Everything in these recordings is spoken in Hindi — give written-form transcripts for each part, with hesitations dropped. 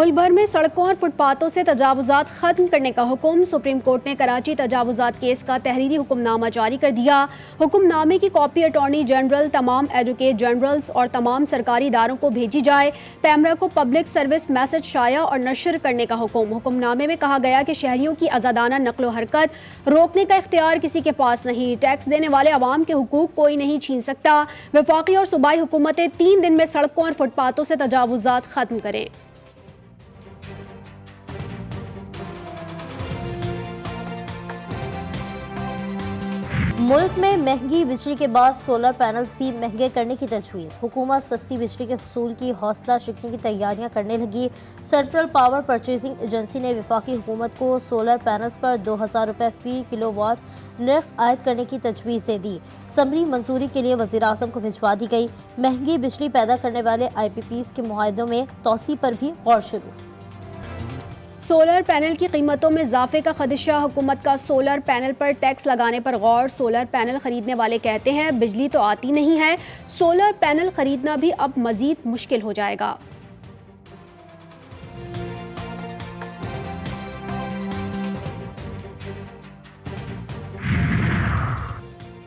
मुल्क भर में सड़कों और फुटपाथों से तजावुजात खत्म करने का हुक्म। सुप्रीम कोर्ट ने कराची तजावुजात केस का तहरीरी हुक्मनामा जारी कर दिया। हुक्मनामे की कॉपी अटॉर्नी जनरल, तमाम एडवोकेट जनरल्स और तमाम सरकारी इदारों को भेजी जाए। पैमरा को पब्लिक सर्विस मैसेज शाया और नशर करने का हुक्म। हुक्मनामे में कहा गया कि शहरियों की आज़ादाना नक्लो हरकत रोकने का इख्तियार किसी के पास नहीं। टैक्स देने वाले अवाम के हुकूक कोई नहीं छीन सकता। वफाकी और सूबाई हुकूमतें 3 दिन में सड़कों और फुटपाथों से तजावुजात खत्म करें। मुल्क में महंगी बिजली के बाद सोलर पैनल्स भी महंगे करने की तजवीज़। हुकूमत सस्ती बिजली के हसूल की हौसला शिकनी की तैयारियां करने लगी। सेंट्रल पावर परचेजिंग एजेंसी ने वफाकी हुकूमत को सोलर पैनल्स पर 2000 रुपये फी किलोवाट नर्ख आयद करने की तजवीज़ दे दी। समरी मंजूरी के लिए वज़ीर आज़म को भिजवा दी गई। महंगी बिजली पैदा करने वाले IPPs के मुआहदों में तोसी पर भी गौर शुरू। सोलर पैनल की कीमतों में इजाफे का खदशा। हुकूमत का सोलर पैनल पर टैक्स लगाने पर गौर। सोलर पैनल खरीदने वाले कहते हैं बिजली तो आती नहीं है, सोलर पैनल खरीदना भी अब मजीद मुश्किल हो जाएगा।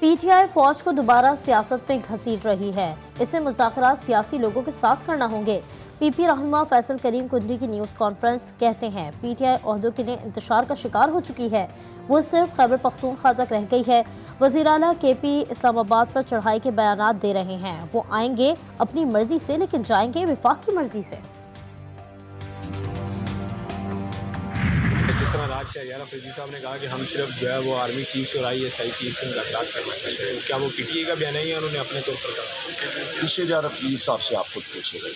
PTI फौज को दोबारा सियासत में घसीट रही है। इसे मुज़ाकरात सियासी लोगों के साथ करना होंगे। PP रहनुमा फैसल करीम कुंडी की न्यूज़ कॉन्फ्रेंस कहते हैं PTI ओहदों के लिए इंतशार का शिकार हो चुकी है, वो सिर्फ खैबर पख्तूनख्वा तक रह गई है। वज़ीर आला KP इस्लामाबाद पर चढ़ाई के बयानात दे रहे हैं। वो आएंगे अपनी मर्जी से लेकिन जाएंगे वफाक की मर्जी से। जिस तरह राज शहरियार अफरीदी साहब ने कहा कि हम सिर्फ जो है वो आर्मी चीफ और ISI चीफ से मुलाकात करना चाहते हैं, क्या वो PTI का बयान है या उन्होंने अपने तौर पर कहा? शहरियार अफरीदी साहब से आप खुद पूछिएगा।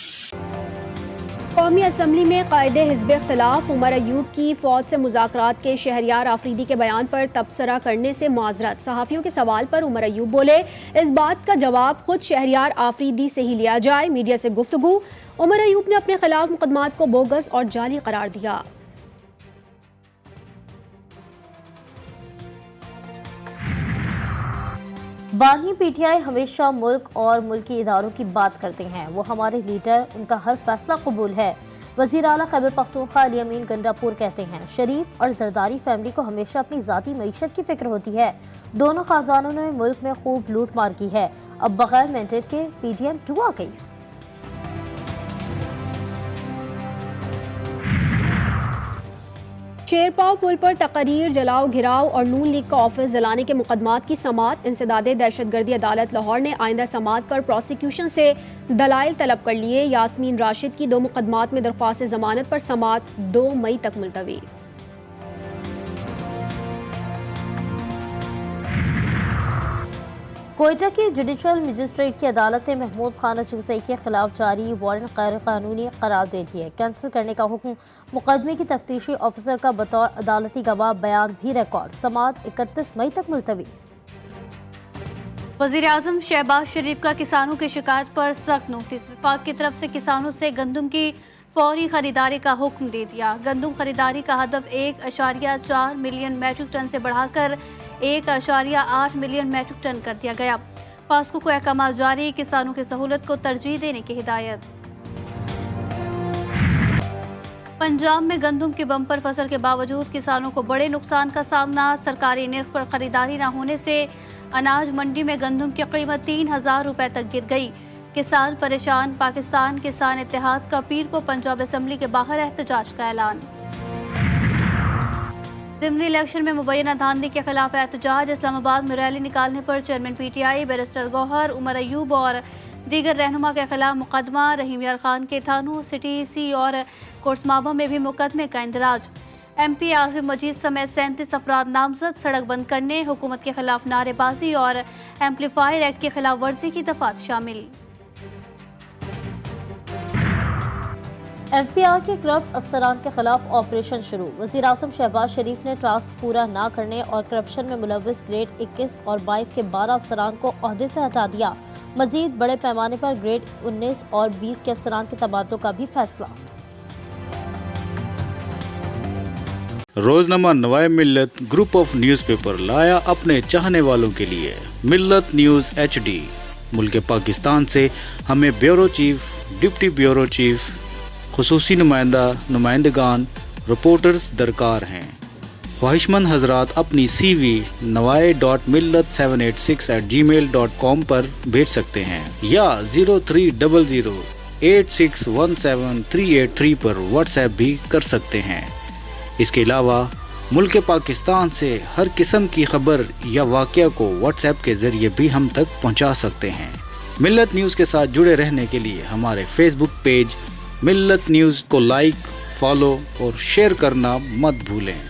कौमी असम्बली में कायदे हिज़्ब इख्तिलाफ। उमर अयूब की फौज से मुज़ाकरात के शहरियार आफरीदी के बयान पर तबसरा करने से माजरत। सहाफ़ियों के सवाल पर उमर अयूब बोले, इस बात का जवाब खुद शहरियार आफरीदी से ही लिया जाए। मीडिया से गुफ्तगू। उमर अयूब ने अपने खिलाफ मुकदमात को बोगस और जाली करार दिया। बानी PTI हमेशा मुल्क और मुल्की इदारों की बात करते हैं। वो हमारे लीडर, उनका हर फैसला कबूल है। वज़ीर आला खैबर पख्तूनख्वा अली अमीन गंडापुर कहते हैं शरीफ और जरदारी फैमिली को हमेशा अपनी ज़ाती मईशत की फिक्र होती है। दोनों खानदानों ने मुल्क में खूब लूट मार की है। अब बगैर मैंडेट के PDM 2 आ गई। शेरपाव पुल पर तकरीर, जलाओ घिराव और नून लीग का ऑफिस जलाने के मुकदमात की समाअत। इंसदादे दहशतगर्दी अदालत लाहौर ने आइंदा समाअत पर प्रोसिक्यूशन से दलाइल तलब कर लिए। यास्मीन राशिद की 2 मुकदमात में दरख्वास्त जमानत पर समाअत 2 मई तक मुलतवी। कोयटा की जुडिशल मजिस्ट्रेट की अदालत ने महमूद खान अजगसई के खिलाफ जारी वारंट गैर कानूनी करार दे दिए। कैंसिल करने का हुक्म। मुकदमे की तफ्तीशी ऑफिसर का बतौर अदालती गवाह बयान भी रिकॉर्ड। समाअत 31 मई तक मुलतवी। वज़ीर आज़म शहबाज शरीफ का किसानों की शिकायत पर सख्त नोटिस। विफाक की तरफ से किसानों से गंदम की फौरी खरीदारी का हुक्म दे दिया। गंदम खरीदारी का हदफ 1.4 मिलियन मैट्रिक टन से बढ़ाकर 1.8 मिलियन मैट्रिक टन कर दिया गया। पास्को को अहकाम जारी। किसानों की सहूलत को तरजीह देने की हिदायत। पंजाब में गंदम की बम्पर फसल के बावजूद किसानों को बड़े नुकसान का सामना। सरकारी निर्ख पर खरीदारी न होने से अनाज मंडी में गंदम की कीमत 3000 रुपए तक गिर गई। किसान परेशान। पाकिस्तान किसान इत्तेहाद का पीर को पंजाब असम्बली के बाहर एहतजाज का ऐलान। ज़िमनी इलेक्शन में मुबैना धांधली के खिलाफ एहतजाज। इस्लामाबाद में रैली निकालने पर chairman PTI barrister Gohar, Umar Ayub और दीगर रहनुमा के खिलाफ मुकदमा। रहीम यार खान के थानों, सिटी C और कोर्समाबा में भी मुकदमे का इंदराज। MP आसिफ मजीद समेत 37 अफराद नामजद। सड़क बंद करने, हुकूमत के खिलाफ नारेबाजी और एम्पलीफायर एक्ट की खिलाफ वर्जी की दफात शामिल। FBI के करप्ट अफसरान के खिलाफ ऑपरेशन शुरू। वज़ीर आज़म शहबाज शरीफ ने टास्क पूरा न करने और करप्शन में मुलव्वस ग्रेड 21 और 22 के 12 अफसरान को ओहदे से हटा दिया। मजीद बड़े पैमाने पर ग्रेड 19 और 20 के अफसरान के तबादलों का भी फैसला। रोजनामा नवाए मिल्लत ग्रुप ऑफ न्यूज़पेपर लाया अपने चाहने वालों के लिए मिल्लत न्यूज़ HD। मुल्क पाकिस्तान से हमें bureau chief, deputy bureau chief, खुसूसी नुमाइंदगान रिपोर्टर्स दरकार हैं। ख्वाहिशमंद हजरात अपनी CV nawai.millat786@gmail.com पर भेज सकते हैं या 0300861738 पर व्हाट्सएप भी कर सकते हैं। इसके अलावा मुल्क पाकिस्तान से हर किस्म की खबर या वाक़या को व्हाट्सएप के ज़रिए भी हम तक पहुंचा सकते हैं। मिल्लत न्यूज़ के साथ जुड़े रहने के लिए हमारे फेसबुक पेज मिल्लत न्यूज़ को लाइक, फॉलो और शेयर करना मत भूलें।